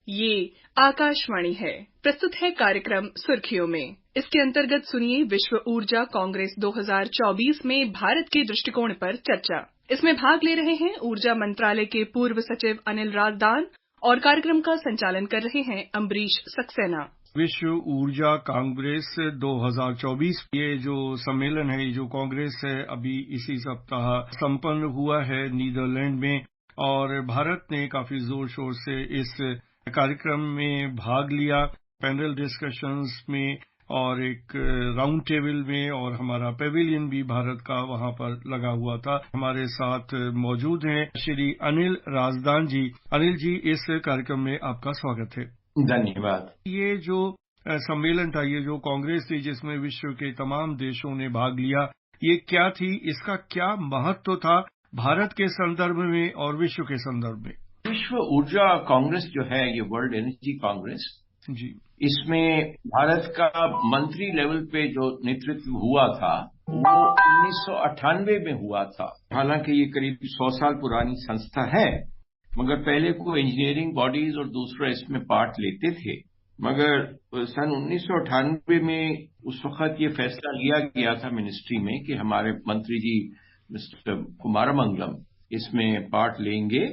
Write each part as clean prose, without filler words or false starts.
ये आकाशवाणी है। प्रस्तुत है कार्यक्रम सुर्खियों में। इसके अंतर्गत सुनिए विश्व ऊर्जा कांग्रेस 2024 में भारत के दृष्टिकोण पर चर्चा। इसमें भाग ले रहे हैं ऊर्जा मंत्रालय के पूर्व सचिव अनिल राजदान और कार्यक्रम का संचालन कर रहे हैं अम्बरीश सक्सेना। विश्व ऊर्जा कांग्रेस 2024 ये जो सम्मेलन है, ये जो कांग्रेस है, अभी इसी सप्ताह संपन्न हुआ है नीदरलैंड में और भारत ने काफी जोर शोर से इस कार्यक्रम में भाग लिया, पैनल डिस्कशंस में और एक राउंड टेबल में, और हमारा पेविलियन भी भारत का वहां पर लगा हुआ था। हमारे साथ मौजूद हैं श्री अनिल राजदान जी। अनिल जी, इस कार्यक्रम में आपका स्वागत है। धन्यवाद। ये जो सम्मेलन था, ये जो कांग्रेस थी जिसमें विश्व के तमाम देशों ने भाग लिया, ये क्या थी, इसका क्या महत्व था भारत के संदर्भ में और विश्व के संदर्भ में? विश्व ऊर्जा कांग्रेस जो है, ये वर्ल्ड एनर्जी कांग्रेस जी, इसमें भारत का मंत्री लेवल पे जो नेतृत्व हुआ था वो 1998 में हुआ था। हालांकि ये करीब 100 साल पुरानी संस्था है, मगर पहले को इंजीनियरिंग बॉडीज और दूसरा इसमें पार्ट लेते थे। मगर सन 1998 में उस वक्त ये फैसला लिया गया था मिनिस्ट्री में कि हमारे मंत्री जी मिस्टर कुमारमंगलम इसमें पार्ट लेंगे,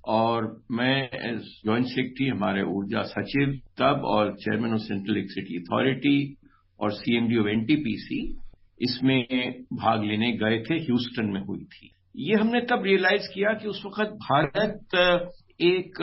और मैं एज जॉइंट सेक्रेटरी, हमारे ऊर्जा सचिव तब और chairman of central electricity authority और सीएमडी ऑफ एनटीपीसी इसमें भाग लेने गए थे। ह्यूस्टन में हुई थी। ये हमने तब रियलाइज किया कि उस वक्त भारत एक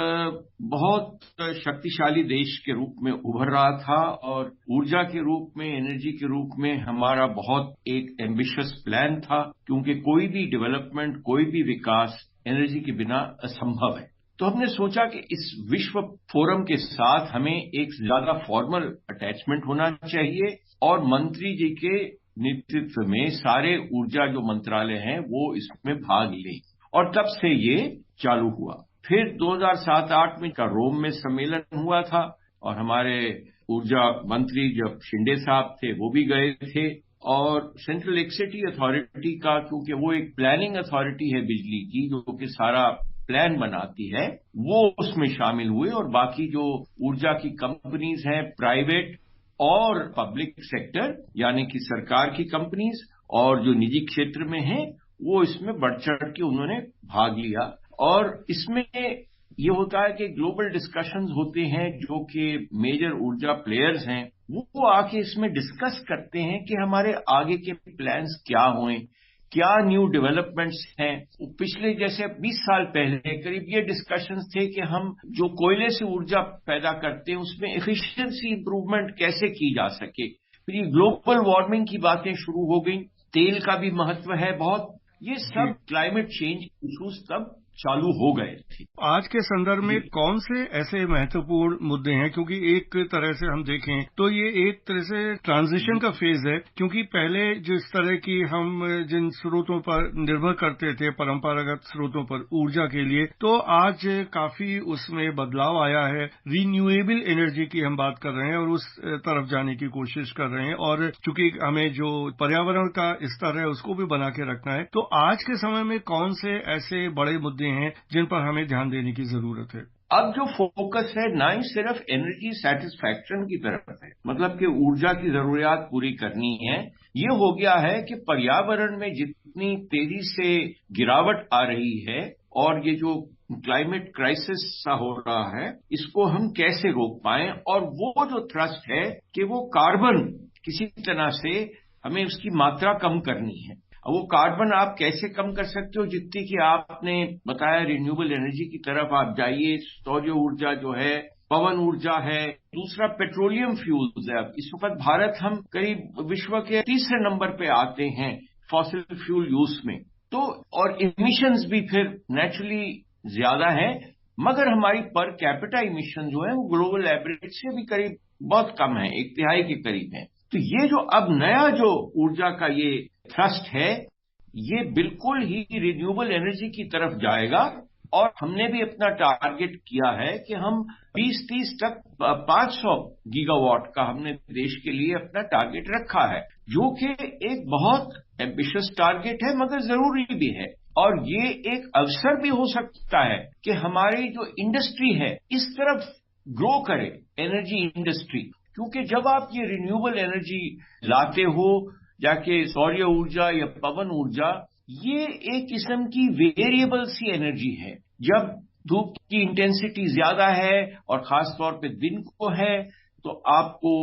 बहुत शक्तिशाली देश के रूप में उभर रहा था और ऊर्जा के रूप में, एनर्जी के रूप में हमारा बहुत एक एम्बिशियस प्लान था, क्योंकि कोई भी डेवलपमेंट, कोई भी विकास एनर्जी के बिना असंभव है। तो हमने सोचा कि इस विश्व फोरम के साथ हमें एक ज्यादा फॉर्मल अटैचमेंट होना चाहिए और मंत्री जी के नेतृत्व में सारे ऊर्जा जो मंत्रालय हैं वो इसमें भाग लें, और तब से ये चालू हुआ। फिर 2007-8 में का रोम में सम्मेलन हुआ था और हमारे ऊर्जा मंत्री जब शिंदे साहब थे वो भी गए थे, और सेंट्रल इलेक्ट्रिसिटी अथॉरिटी का, क्योंकि वो एक प्लानिंग अथॉरिटी है बिजली की जो कि सारा प्लान बनाती है, वो उसमें शामिल हुए, और बाकी जो ऊर्जा की कंपनीज हैं, प्राइवेट और पब्लिक सेक्टर यानी कि सरकार की कंपनीज और जो निजी क्षेत्र में हैं, वो इसमें बढ़ चढ़ के उन्होंने भाग लिया। और इसमें ये होता है कि ग्लोबल डिस्कशंस होते हैं, जो कि मेजर ऊर्जा प्लेयर्स हैं वो आके इसमें डिस्कस करते हैं कि हमारे आगे के प्लान्स क्या हों, क्या न्यू डेवलपमेंट्स हैं। पिछले जैसे 20 साल पहले करीब ये डिस्कशंस थे कि हम जो कोयले से ऊर्जा पैदा करते हैं उसमें एफिशिएंसी इंप्रूवमेंट कैसे की जा सके। फिर ये ग्लोबल वार्मिंग की बातें शुरू हो गई, तेल का भी महत्व है बहुत। ये सब क्लाइमेट चेंज इश्यूज तब चालू हो गए थे। आज के संदर्भ में कौन से ऐसे महत्वपूर्ण मुद्दे हैं, क्योंकि एक तरह से हम देखें तो ये एक तरह से ट्रांजिशन का फेज है, क्योंकि पहले जिस तरह की हम जिन स्रोतों पर निर्भर करते थे, परंपरागत स्रोतों पर ऊर्जा के लिए, तो आज काफी उसमें बदलाव आया है। रिन्यूएबल एनर्जी की हम बात कर रहे हैं और उस तरफ जाने की कोशिश कर रहे हैं, और चूंकि हमें जो पर्यावरण का स्तर है उसको भी बना के रखना है। तो आज के समय में कौन से ऐसे बड़े मुद्दे हैं जिन पर हमें ध्यान देने की जरूरत है? अब जो फोकस है ना ही सिर्फ एनर्जी सेटिस्फैक्शन की तरफ है, मतलब कि ऊर्जा की जरूरियात पूरी करनी है। ये हो गया है कि पर्यावरण में जितनी तेजी से गिरावट आ रही है और ये जो क्लाइमेट क्राइसिस सा हो रहा है, इसको हम कैसे रोक पाएं, और वो जो थ्रस्ट है कि वो कार्बन किसी तरह से हमें उसकी मात्रा कम करनी है। वो कार्बन आप कैसे कम कर सकते हो, जितनी कि आपने बताया रिन्यूएबल एनर्जी की तरफ आप जाइए, सौर ऊर्जा जो है, पवन ऊर्जा है, दूसरा पेट्रोलियम फ्यूल्स है। अब इस वक्त भारत हम करीब विश्व के 3रे नंबर पे आते हैं फॉसिल फ्यूल यूज में, तो और इमिशंस भी फिर नेचुरली ज्यादा है, मगर हमारी पर कैपिटा इमिशन जो है वो ग्लोबल एवरेज से भी करीब बहुत कम है, 1/3 के करीब है। तो ये जो अब नया जो ऊर्जा का ये थ्रस्ट है, ये बिल्कुल ही रिन्यूएबल एनर्जी की तरफ जाएगा, और हमने भी अपना टारगेट किया है कि हम 2030 तक 500 गीगावाट का हमने देश के लिए अपना टारगेट रखा है, जो कि एक बहुत एम्बिशियस टारगेट है मगर जरूरी भी है। और ये एक अवसर भी हो सकता है कि हमारी जो इंडस्ट्री है इस तरफ ग्रो करे एनर्जी इंडस्ट्री, क्योंकि जब आप ये रिन्यूएबल एनर्जी लाते हो, जाके सौर्य ऊर्जा या पवन ऊर्जा, ये एक किस्म की वेरिएबल सी एनर्जी है। जब धूप की इंटेंसिटी ज्यादा है और खास तौर पे दिन को है, तो आपको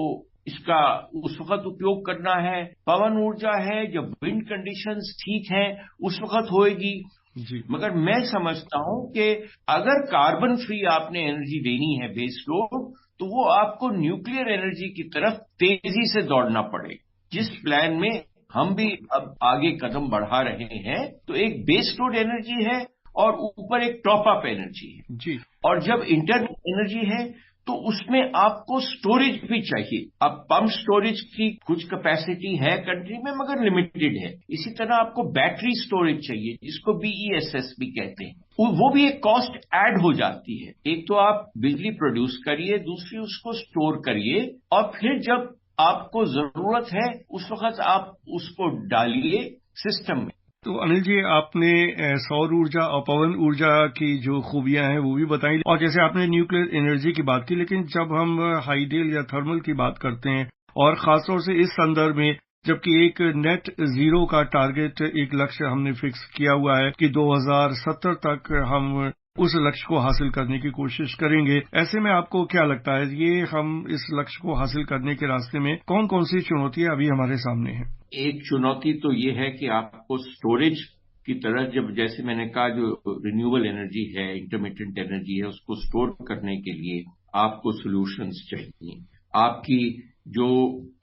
इसका उस वक्त उपयोग करना है। पवन ऊर्जा है, जब विंड कंडीशंस ठीक हैं उस वक्त होएगी जी। मगर मैं समझता हूं कि अगर कार्बन फ्री आपने एनर्जी देनी है बेस लोड, तो वो आपको न्यूक्लियर एनर्जी की तरफ तेजी से दौड़ना पड़े। जिस प्लान में हम भी अब आगे कदम बढ़ा रहे हैं, तो एक बेस लोड एनर्जी है और ऊपर एक टॉप अप एनर्जी है जी। और जब इंटरनल एनर्जी है तो उसमें आपको स्टोरेज भी चाहिए। अब पंप स्टोरेज की कुछ कैपेसिटी है कंट्री में, मगर लिमिटेड है। इसी तरह आपको बैटरी स्टोरेज चाहिए, जिसको BESS भी कहते हैं। वो भी एक कॉस्ट ऐड हो जाती है। एक तो आप बिजली प्रोड्यूस करिए, दूसरी उसको स्टोर करिए, और फिर जब आपको जरूरत है उस वक्त आप उसको डालिए सिस्टम में। तो अनिल जी, आपने सौर ऊर्जा और पवन ऊर्जा की जो खूबियां हैं वो भी बताई, और जैसे आपने न्यूक्लियर एनर्जी की बात की, लेकिन जब हम हाइडल या थर्मल की बात करते हैं, और खासतौर से इस संदर्भ में जबकि एक नेट जीरो का टारगेट, एक लक्ष्य हमने फिक्स किया हुआ है कि 2070 तक हम उस लक्ष्य को हासिल करने की कोशिश करेंगे, ऐसे में आपको क्या लगता है, ये हम इस लक्ष्य को हासिल करने के रास्ते में कौन कौन सी चुनौतियां अभी हमारे सामने हैं? एक चुनौती तो ये है कि आपको स्टोरेज की तरह, जब जैसे मैंने कहा जो रिन्यूएबल एनर्जी है, इंटरमिटेंट एनर्जी है, उसको स्टोर करने के लिए आपको सॉल्यूशंस चाहिए। आपकी जो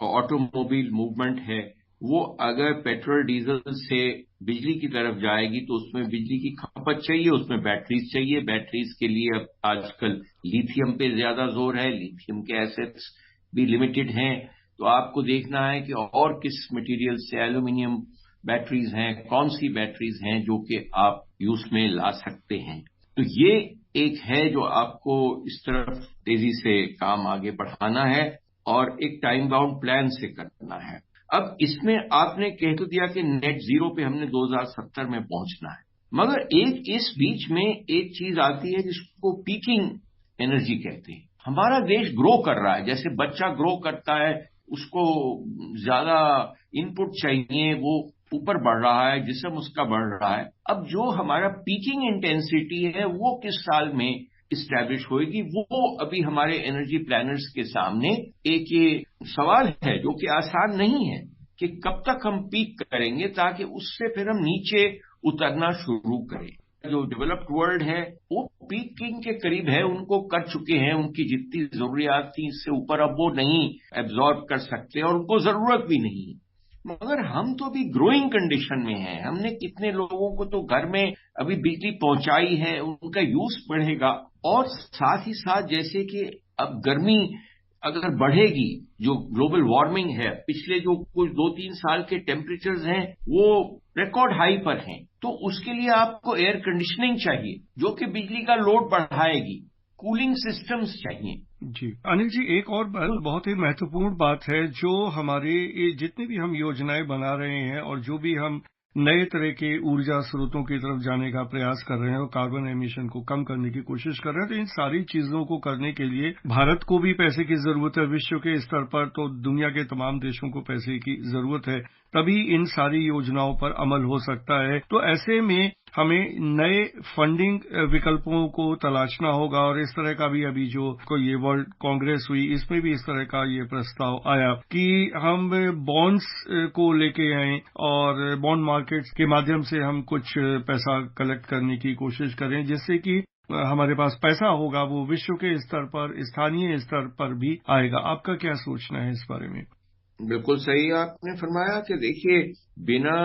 ऑटोमोबाइल मूवमेंट है, वो अगर पेट्रोल डीजल से बिजली की तरफ जाएगी तो उसमें बिजली की खपत चाहिए, उसमें बैटरीज चाहिए। बैटरीज के लिए अब आजकल लिथियम पे ज्यादा जोर है, लिथियम के एसेट्स भी लिमिटेड हैं, तो आपको देखना है कि और किस मटेरियल से, एल्यूमिनियम बैटरीज हैं, कौन सी बैटरीज हैं जो कि आप यूज में ला सकते हैं। तो ये एक है जो आपको इस तरफ तेजी से काम आगे बढ़ाना है और एक टाइम बाउंड प्लान से करना है। अब इसमें आपने कह तो दिया कि नेट जीरो पे हमने 2070 में पहुंचना है, मगर एक इस बीच में एक चीज आती है जिसको पीकिंग एनर्जी कहते हैं। हमारा देश ग्रो कर रहा है, जैसे बच्चा ग्रो करता है, उसको ज्यादा इनपुट चाहिए, वो ऊपर बढ़ रहा है, जिस्म उसका बढ़ रहा है। अब जो हमारा पीकिंग इंटेंसिटी है वो किस साल में इस्टेब्लिश होएगी, वो अभी हमारे एनर्जी प्लानर्स के सामने एक ये सवाल है जो कि आसान नहीं है कि कब तक हम पीक करेंगे ताकि उससे फिर हम नीचे उतरना शुरू करें। जो डेवलप्ड वर्ल्ड है वो पीकिंग के करीब है, उनको कर चुके हैं, उनकी जितनी जरूरियात थी इससे ऊपर अब वो नहीं एब्जॉर्ब कर सकते और उनको जरूरत भी नहीं। मगर हम तो भी ग्रोइंग कंडीशन में हैं। हमने कितने लोगों को तो घर में अभी बिजली पहुंचाई है, उनका यूज बढ़ेगा। और साथ ही साथ जैसे कि अब गर्मी अगर बढ़ेगी, जो ग्लोबल वार्मिंग है, पिछले जो कुछ 2-3 साल के टेम्परेचर्स हैं वो रिकॉर्ड हाई पर हैं, तो उसके लिए आपको एयर कंडीशनिंग चाहिए जो कि बिजली का लोड बढ़ाएगी, कूलिंग सिस्टम्स चाहिए। जी अनिल जी, एक और बहुत ही महत्वपूर्ण बात है जो हमारे जितनी भी हम योजनाएं बना रहे हैं और जो भी हम नए तरह के ऊर्जा स्रोतों की तरफ जाने का प्रयास कर रहे हैं और कार्बन एमिशन को कम करने की कोशिश कर रहे हैं, तो इन सारी चीजों को करने के लिए भारत को भी पैसे की जरूरत है। विश्व के स्तर पर तो दुनिया के तमाम देशों को पैसे की जरूरत है, तभी इन सारी योजनाओं पर अमल हो सकता है। तो ऐसे में हमें नए फंडिंग विकल्पों को तलाशना होगा, और इस तरह का भी अभी जो ये वर्ल्ड कांग्रेस हुई, इसमें भी इस तरह का ये प्रस्ताव आया कि हम बॉन्ड्स को लेके आए और बॉन्ड मार्केट्स के माध्यम से हम कुछ पैसा कलेक्ट करने की कोशिश करें, जिससे कि हमारे पास पैसा होगा वो विश्व के स्तर पर, स्थानीय स्तर पर भी आएगा। आपका क्या सोचना है इस बारे में? बिल्कुल सही आपने फरमाया कि देखिए, बिना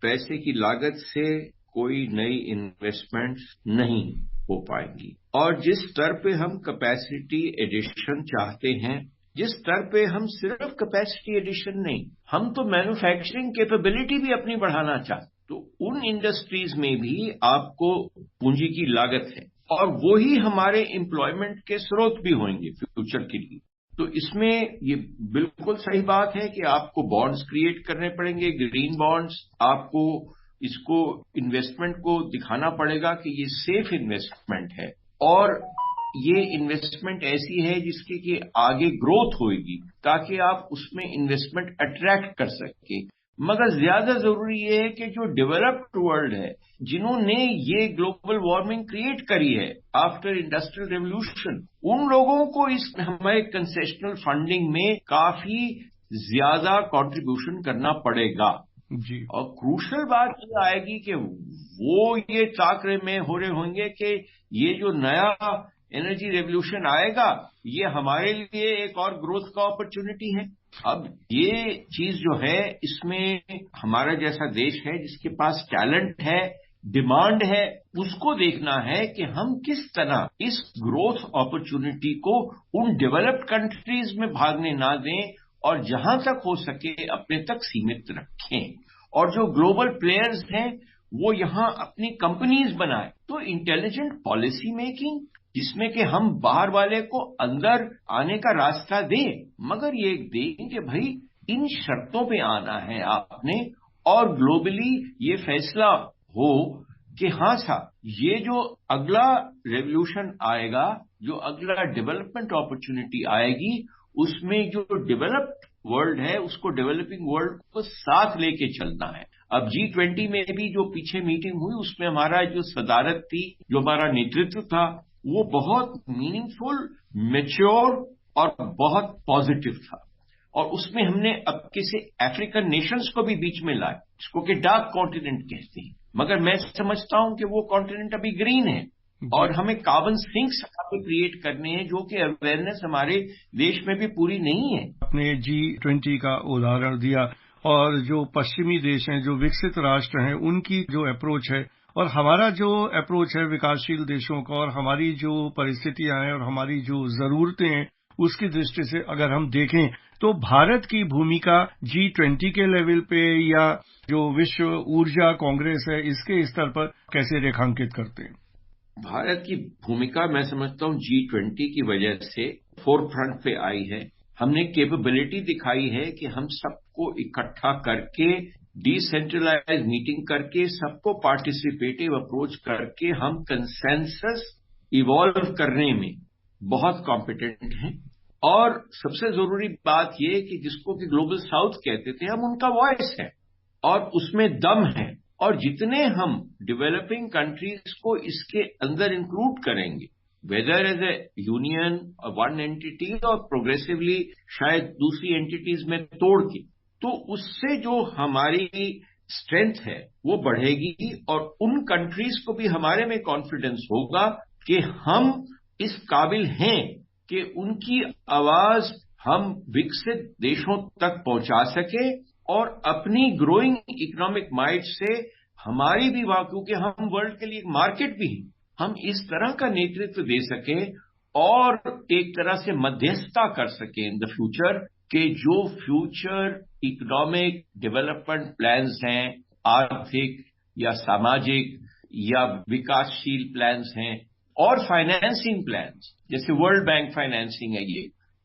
पैसे की लागत से कोई नई इन्वेस्टमेंट नहीं हो पाएंगी। और जिस स्तर पे हम कैपेसिटी एडिशन चाहते हैं, जिस स्तर पे हम सिर्फ कैपेसिटी एडिशन नहीं, हम तो मैन्युफैक्चरिंग कैपेबिलिटी भी अपनी बढ़ाना चाहते, तो उन इंडस्ट्रीज में भी आपको पूंजी की लागत है और वही हमारे एम्प्लॉयमेंट के स्रोत भी होंगे फ्यूचर के लिए। तो इसमें ये बिल्कुल सही बात है कि आपको बॉन्ड्स क्रिएट करने पड़ेंगे, ग्रीन बॉन्ड्स। आपको इसको इन्वेस्टमेंट को दिखाना पड़ेगा कि ये सेफ इन्वेस्टमेंट है। और ये इन्वेस्टमेंट ऐसी है जिसकी कि आगे ग्रोथ होगी ताकि आप उसमें इन्वेस्टमेंट अट्रैक्ट कर सके। मगर ज्यादा जरूरी ये है कि जो डेवलप्ड वर्ल्ड है, जिन्होंने ये ग्लोबल वार्मिंग क्रिएट करी है आफ्टर इंडस्ट्रियल रेवोल्यूशन, उन लोगों को इस हमारे कंसेशनल फंडिंग में काफी ज्यादा कंट्रीब्यूशन करना पड़ेगा जी। और क्रूशल बात ये आएगी कि वो ये ताकरे में हो रहे होंगे कि ये जो नया एनर्जी रेवोल्यूशन आएगा ये हमारे लिए एक और ग्रोथ का अपॉर्चुनिटी है। अब ये चीज जो है इसमें हमारा जैसा देश है जिसके पास टैलेंट है, डिमांड है, उसको देखना है कि हम किस तरह इस ग्रोथ अपॉर्चुनिटी को उन डेवलप्ड कंट्रीज में भागने ना दें और जहां तक हो सके अपने तक सीमित रखें। और जो ग्लोबल प्लेयर्स हैं वो यहां अपनी कंपनीज बनाए। तो इंटेलिजेंट पॉलिसी मेकिंग जिसमें कि हम बाहर वाले को अंदर आने का रास्ता दें, मगर ये दें कि भाई इन शर्तों पे आना है आपने, और ग्लोबली ये फैसला हो कि हाँ साहब ये जो अगला रेवोल्यूशन आएगा, जो अगला डेवलपमेंट अपॉर्चुनिटी आएगी, उसमें जो डेवलप्ड वर्ल्ड है उसको डेवलपिंग वर्ल्ड को साथ लेके चलना है। अब G20 में भी जो पीछे मीटिंग हुई उसमें हमारा जो सदारत थी, जो हमारा नेतृत्व था, वो बहुत मीनिंगफुल, मैच्योर और बहुत पॉजिटिव था। और उसमें हमने अब किसी अफ्रीकन नेशंस को भी बीच में लाया, जिसको कि डार्क कॉन्टिनेंट कहते हैं, मगर मैं समझता हूं कि वो कॉन्टिनेंट अभी ग्रीन है और हमें कार्बन सिंक्स क्रिएट करने हैं, जो कि अवेयरनेस हमारे देश में भी पूरी नहीं है। आपने G20 का उदाहरण दिया और जो पश्चिमी देश हैं, जो विकसित राष्ट्र हैं, उनकी जो अप्रोच है और हमारा जो अप्रोच है विकासशील देशों का, और हमारी जो परिस्थितियां हैं और हमारी जो जरूरतें हैं, उसकी दृष्टि से अगर हम देखें तो भारत की भूमिका G20 के लेवल पे या जो विश्व ऊर्जा कांग्रेस है इसके स्तर पर कैसे रेखांकित करते हैं? भारत की भूमिका मैं समझता हूं G20 की वजह से फोरफ्रंट पे आई है। हमने कैपेबिलिटी दिखाई है कि हम सबको इकट्ठा करके, डिसेंट्रलाइज मीटिंग करके, सबको पार्टिसिपेटिव अप्रोच करके हम कंसेंसस इवॉल्व करने में बहुत कॉम्पिटेंट हैं। और सबसे जरूरी बात यह कि जिसको कि ग्लोबल साउथ कहते थे, हम उनका वॉइस है और उसमें दम है। और जितने हम डेवलपिंग कंट्रीज को इसके अंदर इंक्लूड करेंगे, वेदर एज ए यूनियन और वन एंटिटी और प्रोग्रेसिवली शायद दूसरी एंटिटीज में तोड़ के, तो उससे जो हमारी स्ट्रेंथ है वो बढ़ेगी और उन कंट्रीज को भी हमारे में कॉन्फिडेंस होगा कि हम इस काबिल हैं कि उनकी आवाज हम विकसित देशों तक पहुंचा सके और अपनी ग्रोइंग इकोनॉमिक माइट से हमारी भी वहां, क्योंकि हम वर्ल्ड के लिए एक मार्केट भी हैं, हम इस तरह का नेतृत्व दे सके और एक तरह से मध्यस्थता कर सके इन द फ्यूचर के जो फ्यूचर इकोनॉमिक डेवलपमेंट प्लान्स हैं, आर्थिक या सामाजिक या विकासशील प्लान्स हैं और फाइनेंसिंग प्लान्स जैसे वर्ल्ड बैंक फाइनेंसिंग है,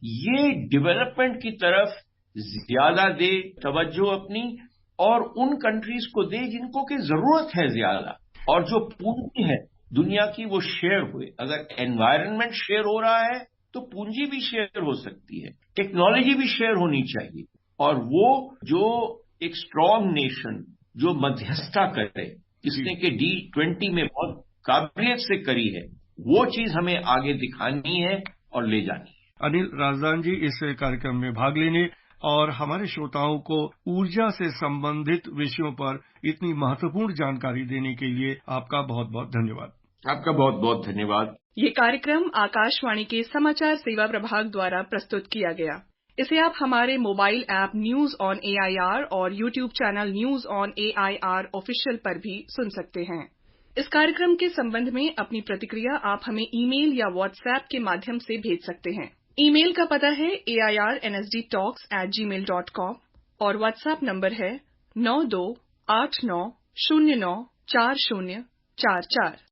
ये डेवलपमेंट की तरफ ज्यादा दे तवज्जो अपनी और उन कंट्रीज को दे जिनको की जरूरत है ज्यादा, और जो पूंजी है दुनिया की वो शेयर हुए। अगर एनवायरनमेंट शेयर हो रहा है तो पूंजी भी शेयर हो सकती है, टेक्नोलॉजी भी शेयर होनी चाहिए। और वो जो एक स्ट्रांग नेशन जो मध्यस्थता करे, जिसने कि G20 में बहुत काबिलियत से करी है, वो चीज हमें आगे दिखानी है और ले जानी है। अनिल राजदान जी, इस कार्यक्रम में भाग लेने और हमारे श्रोताओं को ऊर्जा से संबंधित विषयों पर इतनी महत्वपूर्ण जानकारी देने के लिए आपका बहुत बहुत धन्यवाद। आपका बहुत बहुत धन्यवाद। ये कार्यक्रम आकाशवाणी के समाचार सेवा प्रभाग द्वारा प्रस्तुत किया गया। इसे आप हमारे mobile app news on AIR और YouTube channel news on AIR official पर भी सुन सकते हैं। इस कार्यक्रम के संबंध में अपनी प्रतिक्रिया आप हमें ईमेल या WhatsApp के माध्यम से भेज सकते हैं। ईमेल का पता है airnsdtalks@gmail.com और WhatsApp नंबर है 9289094044।